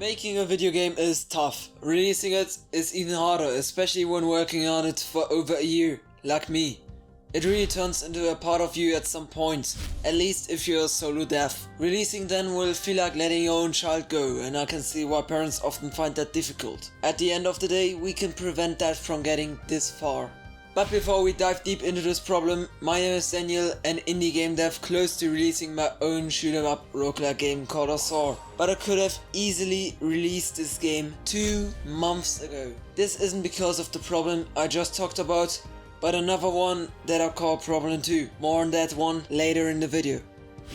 Making a video game is tough. Releasing it is even harder, especially when working on it for over a year, like me. It really turns into a part of you at some point, at least if you're a solo dev. Releasing then will feel like letting your own child go, and I can see why parents often find that difficult. At the end of the day, we can prevent that from getting this far. But before we dive deep into this problem, my name is Daniel, an indie game dev close to releasing my own shoot-em-up roguelike game called Azure. But I could have easily released this game 2 months ago. This isn't because of the problem I just talked about, but another one that I call problem 2. More on that one later in the video.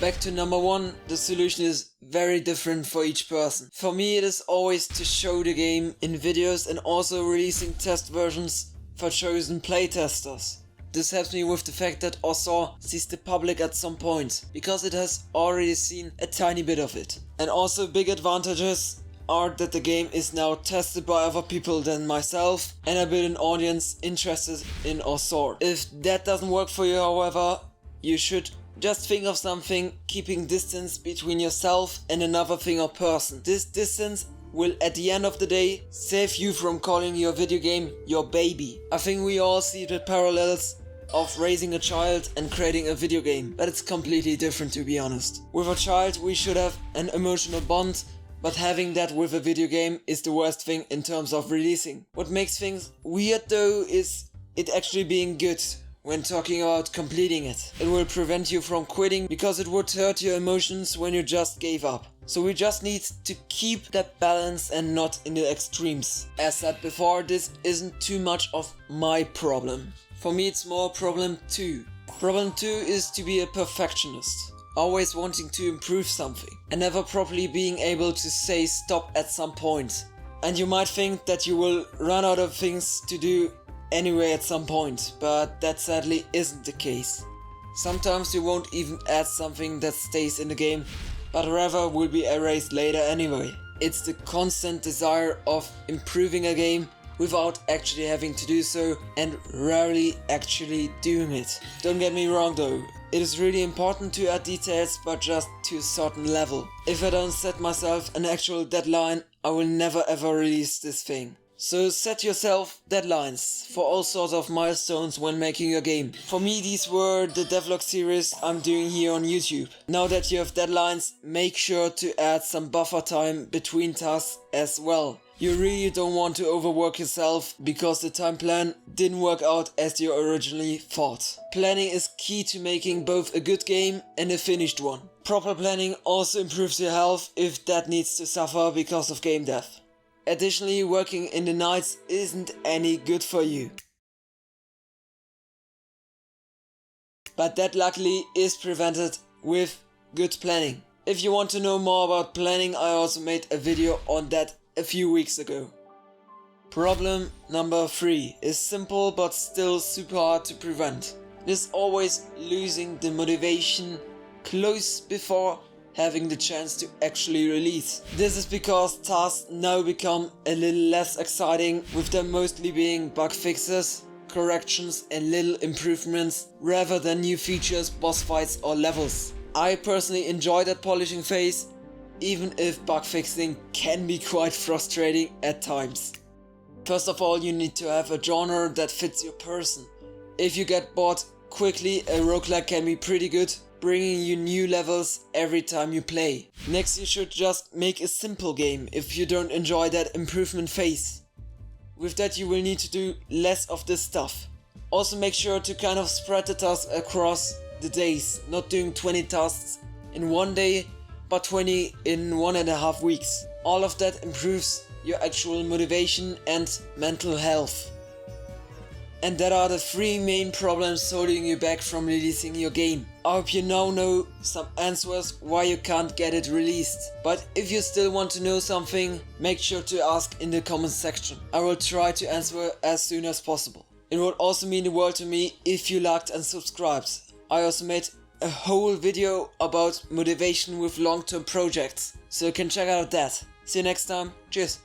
Back to number 1, the solution is very different for each person. For me it is always to show the game in videos and also releasing test versions for chosen playtesters. This helps me with the fact that Azure sees the public at some point, because it has already seen a tiny bit of it. And also big advantages are that the game is now tested by other people than myself, and I build an audience interested in Azure. If that doesn't work for you, however, you should just think of something keeping distance between yourself and another thing or person. This distance will at the end of the day save you from calling your video game your baby. I think we all see the parallels of raising a child and creating a video game, but it's completely different, to be honest. With a child we should have an emotional bond, but having that with a video game is the worst thing in terms of releasing. What makes things weird though is it actually being good. When talking about completing it, it will prevent you from quitting because it would hurt your emotions when you just gave up. So we just need to keep that balance and not in the extremes. As said before, this isn't too much of my problem. For me it's more problem 2. Problem 2 is to be a perfectionist. Always wanting to improve something and never properly being able to say stop at some point. And you might think that you will run out of things to do anyway at some point, but that sadly isn't the case. Sometimes you won't even add something that stays in the game, but rather will be erased later anyway. It's the constant desire of improving a game without actually having to do so, and rarely actually doing it. Don't get me wrong though, it is really important to add details, but just to a certain level. If I don't set myself an actual deadline, I will never ever release this thing. So set yourself deadlines for all sorts of milestones when making your game. For me these were the devlog series I'm doing here on YouTube. Now that you have deadlines, make sure to add some buffer time between tasks as well. You really don't want to overwork yourself because the time plan didn't work out as you originally thought. Planning is key to making both a good game and a finished one. Proper planning also improves your health if that needs to suffer because of game dev. Additionally, working in the nights isn't any good for you. But that luckily is prevented with good planning. If you want to know more about planning, I also made a video on that a few weeks ago. Problem number 3 is simple but still super hard to prevent. It is always losing the motivation close before having the chance to actually release. This is because tasks now become a little less exciting, with them mostly being bug fixes, corrections and little improvements rather than new features, boss fights or levels. I personally enjoy that polishing phase, even if bug fixing can be quite frustrating at times. First of all, you need to have a genre that fits your person. If you get bored quickly, a roguelike can be pretty good, bringing you new levels every time you play. Next, you should just make a simple game if you don't enjoy that improvement phase. With that you will need to do less of this stuff. Also make sure to kind of spread the tasks across the days, not doing 20 tasks in one day, but 20 in 1.5 weeks. All of that improves your actual motivation and mental health. And that are the 3 main problems holding you back from releasing your game. I hope you now know some answers why you can't get it released. But if you still want to know something, make sure to ask in the comments section. I will try to answer as soon as possible. It would also mean the world to me if you liked and subscribed. I also made a whole video about motivation with long-term projects, so you can check out that. See you next time, cheers!